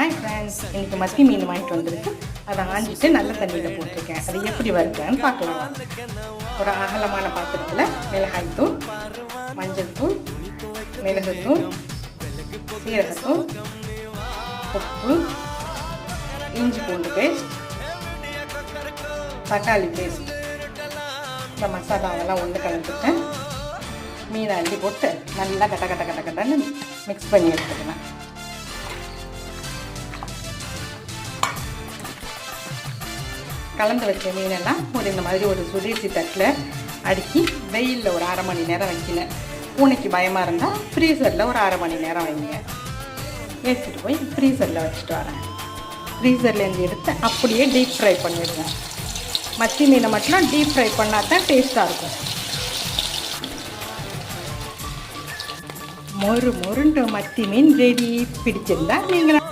Hi friends, இன்றைக்கி மத்தி மீன் வாங்கிட்டு வந்திருக்கு. அதை ஆஞ்சிட்டு நல்ல தண்ணியில் போட்டிருக்கேன். அது எப்படி வருதுன்னு பார்க்கலாம். ஒரு அகலமான பாத்திரத்தில் மிளகாய்த்தூள், மஞ்சள் தூள், மிளகுத்தூள், சீரகத்தூள், உப்பு, இஞ்சி பூண்டு பேஸ்ட், தக்காளி பேஸ்ட், இந்த மசாலாவெல்லாம் ஒன்று கலந்துட்டேன். மீனை அள்ளி போட்டு நல்லா கட்டன்னு மிக்ஸ் பண்ணி எடுத்துக்கலாம். கலந்து வச்ச மீனெல்லாம் இந்த மாதிரி ஒரு சுதேசி தட்டில் அடுக்கி வெயிலில் ஒரு அரை மணி நேரம் வைக்கல. பூனைக்கு பயமாக இருந்தால் ஃப்ரீசரில் ஒரு அரை மணி நேரம் வைங்க. எடுத்துகிட்டு போய் ஃப்ரீசரில் வச்சுட்டு வரேன். ஃப்ரீசர்லேருந்து எடுத்து அப்படியே டீப் ஃப்ரை பண்ணிடுவேன். மத்தி மீனை மட்டும் டீப் ஃப்ரை பண்ணால் தான் டேஸ்ட்டாக இருக்கும். மொறுண்டு மத்தி மீன் ரெடி. பிடிச்சிருந்தா நீங்கள்